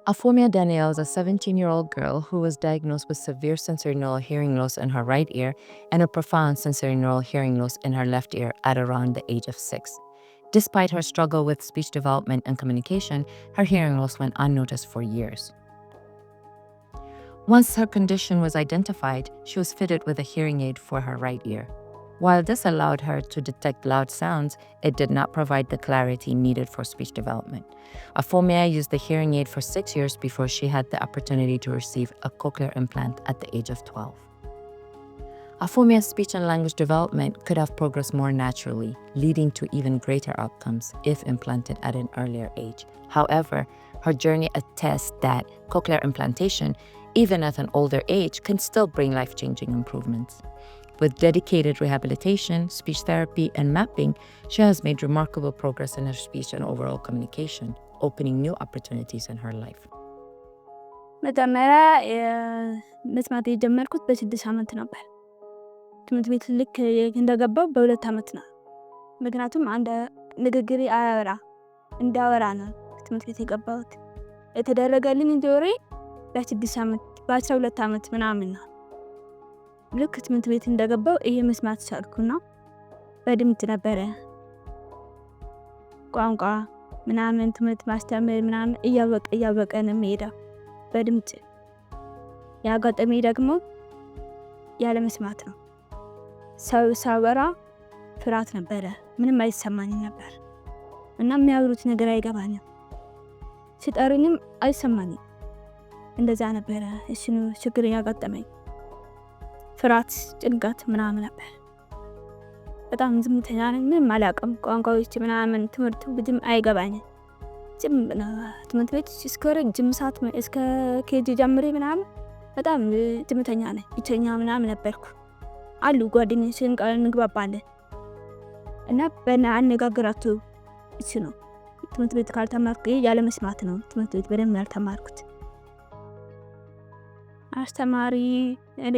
Afomia Danielle is a 17-year-old girl who was diagnosed with severe sensorineural hearing loss in her right ear and a profound sensorineural hearing loss in her left ear at around the age of 6. Despite her struggle with speech development and communication, her hearing loss went unnoticed for years. Once her condition was identified, she was fitted with a hearing aid for her right ear. While this allowed her to detect loud sounds, it did not provide the clarity needed for speech development. Afomia used the hearing aid for 6 years before she had the opportunity to receive a cochlear implant at the age of 12. Afomia's speech and language development could have progressed more naturally, leading to even greater outcomes if implanted at an earlier age. However, her journey attests that cochlear implantation, even at an older age, can still bring life-changing improvements. With dedicated rehabilitation, speech therapy, and mapping, she has made remarkable progress in her speech and overall communication, opening new opportunities in her life. መጀመሪያ መስማት የጀመርኩት በ6 ዓመት ነበር። ትምህርት ቤት ልክ እንደገባው በ2 ዓመት ነው። ምክንያቱም አንድ ንግግር እንዳወራ ነው ትምህርት ቤት የገባሁት። የተደረገልኝ ጆሮ በ6 ዓመት በ12 ዓመት ምናምን ነው። ልክ ትምህርት ቤት እንደገባው መስማት ቻልኩና በድምጽ ነበረ ቋንቋ ምናምን ትምህርት ማስተማር ምናምን እያወቀ ነው የሚሄደው በድምጽ። ያጋጠመኝ ደግሞ ያለ መስማት ነው። ሰው ሳወራ ፍርሃት ነበረ፣ ምንም አይሰማኝም ነበር እና የሚያወሩት ነገር አይገባኝም፣ ሲጠሩኝም አይሰማኝም። እንደዛ ነበረ እሱ ችግር ያጋጠመኝ። ፍርሃት፣ ጭንቀት ምናምን ነበር። በጣም ዝምተኛ ነኝ፣ ምንም አላውቅም። ቋንቋዎች ምናምን ትምህርቱ ብዙም አይገባኝም። ትምህርት ቤት እስከ ረጅም ሰዓት እስከ ኬጂ ጀምሬ ምናምን በጣም ዝምተኛ ነኝ፣ ብቸኛ ምናምን ነበርኩ። አሉ ጓደኞቼን ቃል እንግባባለን እና በአነጋገራቸው እሱ ነው። ትምህርት ቤት ካልተማርኩ ያለ መስማት ነው ትምህርት ቤት በደንብ ያልተማርኩት። አስተማሪ እኔ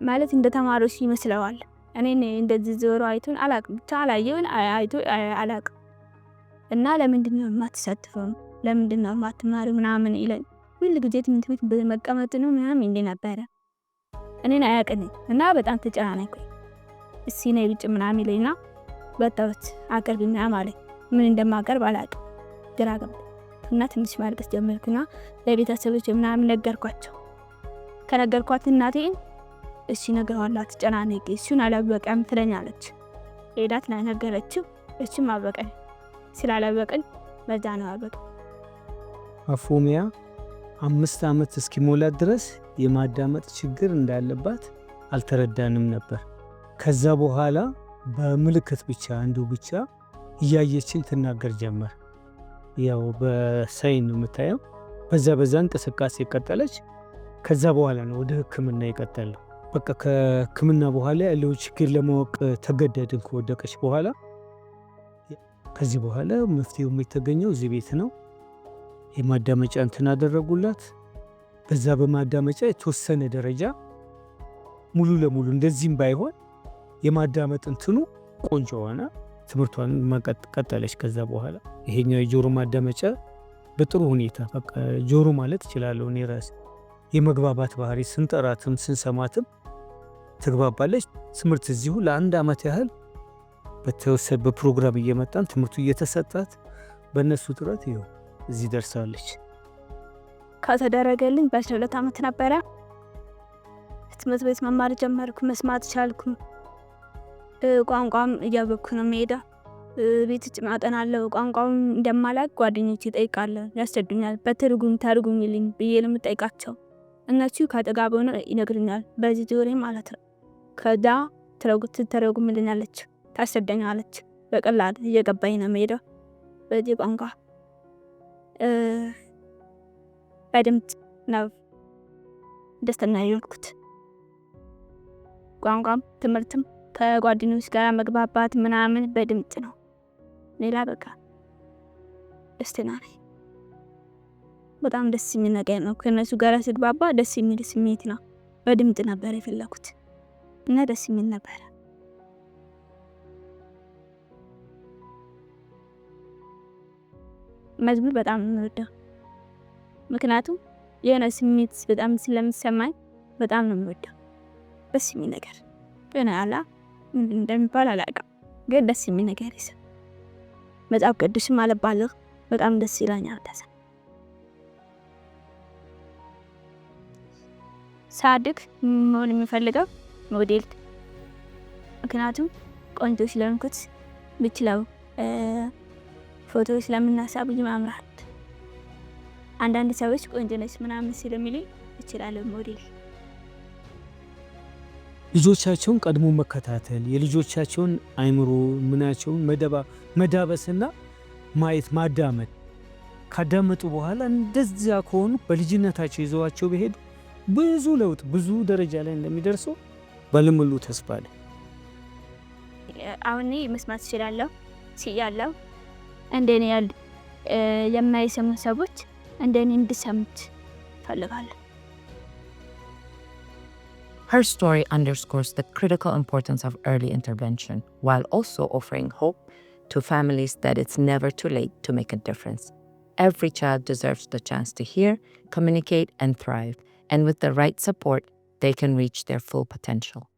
ማለት እንደተማሪዎች ይመስለዋል። እኔ እንደዚህ ዞሮ አይቶን አላውቅም፣ ብቻ አላየውን አይቶ አላውቅም። እና ለምንድነው የማትሳተፈው ለምንድነው የማትማሪው ምናምን ይለኝ። ሁሉ ጊዜ ትምህርት ቤት በመቀመጥ ነው ምናምን እንደ ነበረ እኔን አያውቅኝ እና በጣም ተጨናነኩኝ። እስኪ ነይ ውጭ ምናምን ይለኝና ወጣሁት። አቀርብና ማለት ምን እንደማቀርብ አላውቅም፣ ግራ ገባኝ እና ትንሽ ማልቀስ ጀመርኩና ለቤተሰቦቼ ምናምን ነገርኳቸው። ከነገርኳት እናቴን እሺ ነገሯን አትጨናነቂ እሱን አላወቀም ትለኛለች። ሄዳት ነገረችው፣ እሱም አወቀኝ። ስላላወቀኝ በዛ ነው አወቀ። አፎሚያ 5 ዓመት እስኪሞላት ድረስ የማዳመጥ ችግር እንዳለባት አልተረዳንም ነበር። ከዛ በኋላ በምልክት ብቻ እያየችን ትናገር ጀመር። ያው በሳይን ነው የምታየው። በዛ እንቅስቃሴ ቀጠለች። ከዛ በኋላ ነው ወደ ሕክምና የቀጠለው። በቃ ከሕክምና በኋላ ያለው ችግር ለማወቅ ተገደድን ከወደቀች በኋላ። ከዚህ በኋላ መፍትሄው የተገኘው እዚህ ቤት ነው። የማዳመጫ እንትን አደረጉላት። በዛ በማዳመጫ የተወሰነ ደረጃ ሙሉ ለሙሉ እንደዚህም ባይሆን የማዳመጥ እንትኑ ቆንጆ ሆነ። ትምህርቷን መቀጠለች። ከዛ በኋላ ይሄኛው የጆሮ ማዳመጫ በጥሩ ሁኔታ በቃ ጆሮ ማለት እችላለሁ እኔ ራሴ የመግባባት ባህሪ ስንጠራትም ስንሰማትም ትግባባለች። ትምህርት እዚሁ ለ1 ዓመት ያህል በተወሰነ በፕሮግራም እየመጣን ትምህርቱ እየተሰጣት በእነሱ ጥረት ይኸው እዚህ ደርሳለች። ከተደረገልኝ በ12 ዓመት ነበረ ትምህርት ቤት መማር ጀመርኩ። መስማት ቻልኩ። ቋንቋም እያወቅኩ ነው የምሄደው። ቤት ውስጥ ማጠናለሁ። ቋንቋውን እንደማላቅ ጓደኞቼ ይጠይቃለሁ፣ ያስረዱኛል። በትርጉም ተርጉሚልኝ ብዬ ለምጠይቃቸው እነሱ ከአጠገቤ ሆነው ይነግሩኛል፣ በዚህ ጆሮ ማለት ነው። ከዛ ትተረጉምልኛለች፣ ታስረዳኛለች። በቀላል እየገባኝ ነው የምሄደው። በዚህ ቋንቋ በድምጽ ነው ደስተኛ የሆንኩት። ቋንቋም ትምህርትም ከጓደኞች ጋር መግባባት ምናምን በድምጽ ነው። ሌላ በቃ ደስተኛ ነኝ። በጣም ደስ የሚል ነገር ነው። ከነሱ ጋር ስግባባ ደስ የሚል ስሜት ነው። በድምጽ ነበር የፈለኩት እና ደስ የሚል ነበር። መዝሙር በጣም የምወደው ምክንያቱም የሆነ ስሜት በጣም ስለሚሰማኝ በጣም ነው የምወደው። ደስ የሚል ነገር ግን አላ እንደሚባል አላውቅም፣ ግን ደስ የሚል ነገር ይሰ መጽሐፍ ቅዱስም አነባለሁ። በጣም ደስ ይለኛል። ሳድግ መሆን የሚፈልገው ሞዴል፣ ምክንያቱም ቆንጆ ስለሆንኩት ብችለው ፎቶ ስለምናሳ ብዙ ማምራት አንዳንድ ሰዎች ቆንጆ ነች ምናምን ስለሚሉኝ እችላለሁ ሞዴል። ልጆቻቸውን ቀድሞ መከታተል፣ የልጆቻቸውን አይምሮ ምናቸውን መዳበስና ማየት ማዳመጥ። ካዳመጡ በኋላ እንደዚያ ከሆኑ በልጅነታቸው ይዘዋቸው በሄዱ ብዙ ለውጥ ብዙ ደረጃ ላይ እንደሚደርሱ ባለሙሉ ተስፋ አለኝ። አሁን መስማት እችላለሁ ሲያለው እንደኔ ያሉ የማይሰሙ ሰዎች እንደኔ እንዲሰሙት ፈልጋለሁ። Her story underscores the critical importance of early intervention, while also offering hope to families that it's never too late to make a difference. Every child deserves the chance to hear, communicate, and thrive, and with the right support, they can reach their full potential.